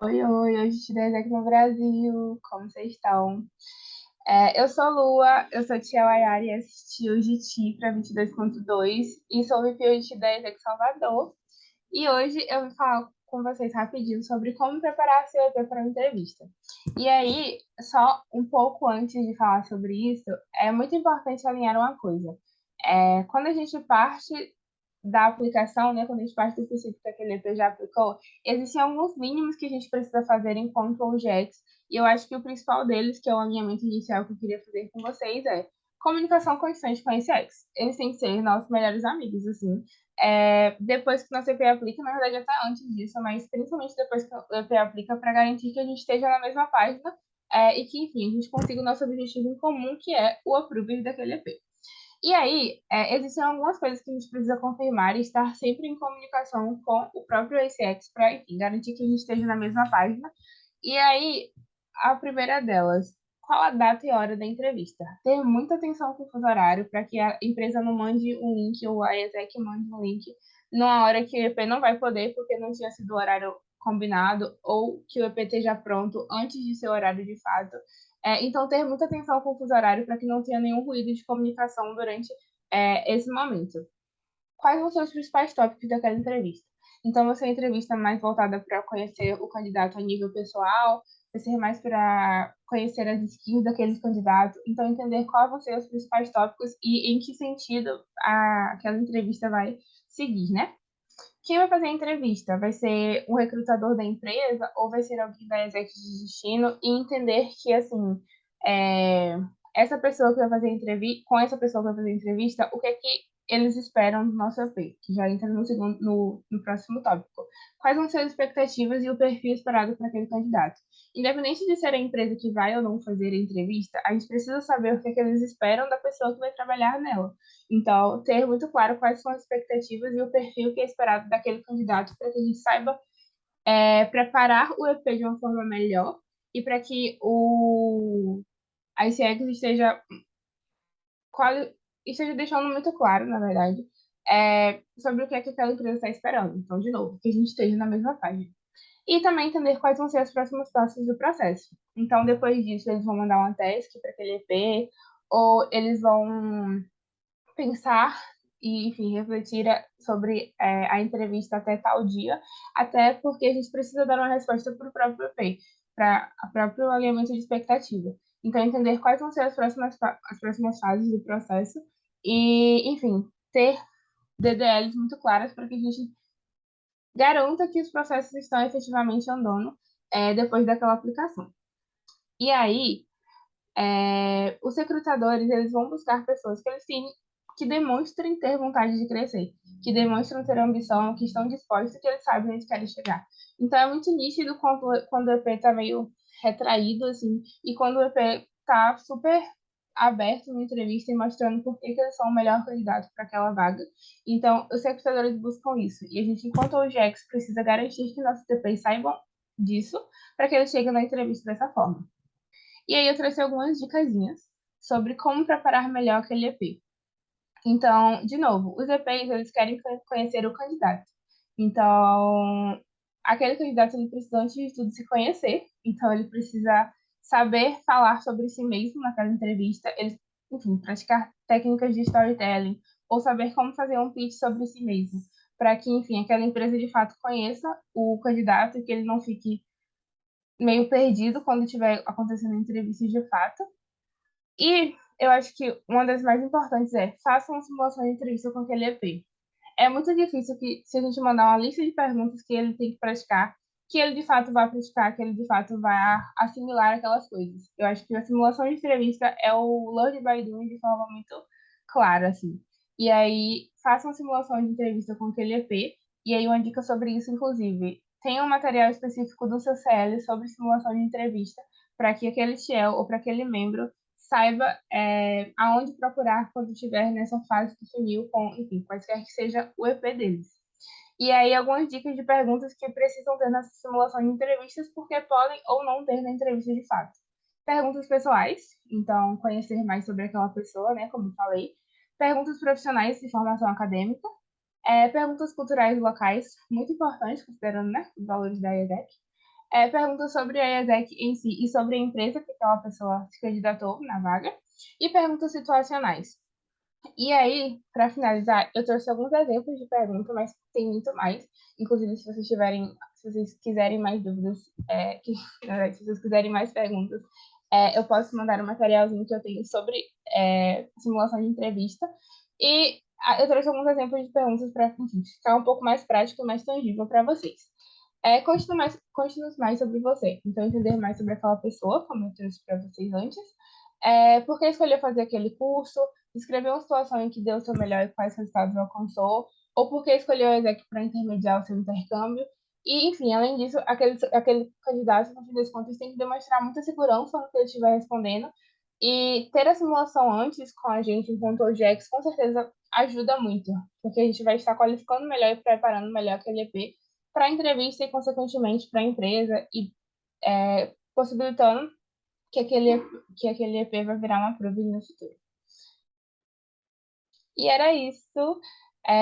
Oi, oi, hoje estudei aqui no Brasil, como vocês estão? Eu sou Lua, eu sou tia Wayara e assisti o GT para 22.2 e sou VP de da ESEC Salvador. E hoje eu vou falar com vocês rapidinho sobre como preparar seu EP para uma entrevista. E aí, só um pouco antes de falar sobre isso, é muito importante alinhar uma coisa. Quando a gente parte da aplicação, né, quando a gente parte do princípio que aquele EP já aplicou, existem alguns mínimos que a gente precisa fazer enquanto OJEX, e eu acho que o principal deles, que é o alinhamento inicial que eu queria fazer com vocês, é comunicação constante com esse ex. Eles têm que ser nossos melhores amigos, assim. Depois que o nosso EP aplica, na verdade até antes disso, mas principalmente depois que o EP aplica, para garantir que a gente esteja na mesma página e que, enfim, a gente consiga o nosso objetivo em comum, que é o approval daquele EP. E aí, existem algumas coisas que a gente precisa confirmar e estar sempre em comunicação com o próprio ACX para, enfim, garantir que a gente esteja na mesma página. E aí, a primeira delas, qual a data e hora da entrevista? Ter muita atenção com o fuso horário para que a empresa não mande um link ou a ESEC mande um link numa hora que o EP não vai poder porque não tinha sido o horário combinado ou que o EP esteja pronto antes de ser o horário de fato. Então, ter muita atenção com o fuso horário para que não tenha nenhum ruído de comunicação durante esse momento. Quais vão ser os principais tópicos daquela entrevista? Então, vai ser uma entrevista mais voltada para conhecer o candidato a nível pessoal, vai ser mais para conhecer as skills daquele candidato, então entender quais vão ser os principais tópicos e em que sentido aquela entrevista vai seguir, né? Quem vai fazer a entrevista? Vai ser o recrutador da empresa ou vai ser alguém da exec de destino e entender que, assim, é, essa pessoa que vai fazer a entrevista, com essa pessoa que vai fazer a entrevista, o que é que eles esperam do nosso EP, que já entra no próximo tópico. Quais vão ser as expectativas e o perfil esperado para aquele candidato? Independente de ser a empresa que vai ou não fazer a entrevista, a gente precisa saber o que é que eles esperam da pessoa que vai trabalhar nela. Então, ter muito claro quais são as expectativas e o perfil que é esperado daquele candidato para que a gente saiba preparar o EP de uma forma melhor e para que a ICX esteja deixando muito claro, na verdade, sobre o que é que aquela empresa está esperando. Então, de novo, que a gente esteja na mesma página. E também entender quais vão ser os próximos passos do processo. Então, depois disso, eles vão mandar uma task para aquele EP, ou eles vão pensar e, enfim, refletir sobre a entrevista até tal dia, até porque a gente precisa dar uma resposta para o próprio EP, para o próprio alinhamento de expectativa. Então, entender quais vão ser as próximas fases do processo e, enfim, ter DDLs muito claras para que a gente garanta que os processos estão efetivamente andando depois daquela aplicação. E aí, os recrutadores, eles vão buscar pessoas que eles têm, que demonstrem ter vontade de crescer, que demonstram ter ambição, que estão dispostos, que eles sabem onde querem chegar. Então é muito nítido quando o EP está meio retraído, assim, e quando o EP está super aberto na entrevista e mostrando por que eles são o melhor candidato para aquela vaga. Então, os recrutadores buscam isso. E a gente, enquanto o GEX, precisa garantir que nossos EPs saibam disso para que eles cheguem na entrevista dessa forma. E aí eu trouxe algumas dicasinhas sobre como preparar melhor aquele EP. Então, de novo, os EPs, eles querem conhecer o candidato. Então, aquele candidato, ele precisa, antes de tudo, se conhecer. Então, ele precisa saber falar sobre si mesmo naquela entrevista. Ele, enfim, praticar técnicas de storytelling ou saber como fazer um pitch sobre si mesmo. Para que, enfim, aquela empresa, de fato, conheça o candidato e que ele não fique meio perdido quando estiver acontecendo a entrevista de fato. E eu acho que uma das mais importantes é faça uma simulação de entrevista com aquele EP. É muito difícil que, se a gente mandar uma lista de perguntas que ele tem que praticar, que ele de fato vai praticar, que ele de fato vai assimilar aquelas coisas. Eu acho que a simulação de entrevista é o learn by doing de forma muito clara, assim. E aí, faça uma simulação de entrevista com aquele EP, e aí uma dica sobre isso, inclusive, tenha um material específico do seu CL sobre simulação de entrevista, para que aquele TL ou para aquele membro saiba aonde procurar quando estiver nessa fase do funil, com, enfim, quaisquer que seja o EP deles. E aí, algumas dicas de perguntas que precisam ter nessa simulação de entrevistas, porque podem ou não ter na entrevista de fato. Perguntas pessoais, então, conhecer mais sobre aquela pessoa, né, como eu falei. Perguntas profissionais de formação acadêmica. Perguntas culturais locais, muito importante, considerando, né, os valores da EDEC. Perguntas sobre a ESEC em si e sobre a empresa que aquela pessoa se candidatou na vaga, e perguntas situacionais. E aí, para finalizar, eu trouxe alguns exemplos de pergunta, mas tem muito mais. Inclusive, se vocês quiserem mais dúvidas, na verdade, se vocês quiserem mais perguntas, eu posso mandar um materialzinho que eu tenho sobre simulação de entrevista. E eu trouxe alguns exemplos de perguntas para ficar um pouco mais prático e mais tangível para vocês. Conte-nos mais sobre você. Então, entender mais sobre aquela pessoa, como eu trouxe para vocês antes. Por que escolheu fazer aquele curso? Descrever uma situação em que deu o seu melhor e quais resultados alcançou, ou por que escolheu o ESEC para intermediar o seu intercâmbio. E, enfim, além disso, aquele candidato, no fim das contas, tem que demonstrar muita segurança no que ele estiver respondendo. E ter a simulação antes com a gente, enquanto OGEX, com certeza ajuda muito, porque a gente vai estar qualificando melhor e preparando melhor aquele EP para a entrevista e, consequentemente, para a empresa e possibilitando que aquele EP vai virar uma prova no futuro. E era isso.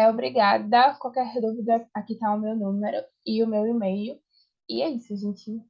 Obrigada. Qualquer dúvida, aqui tá o meu número e o meu e-mail. E é isso, gente.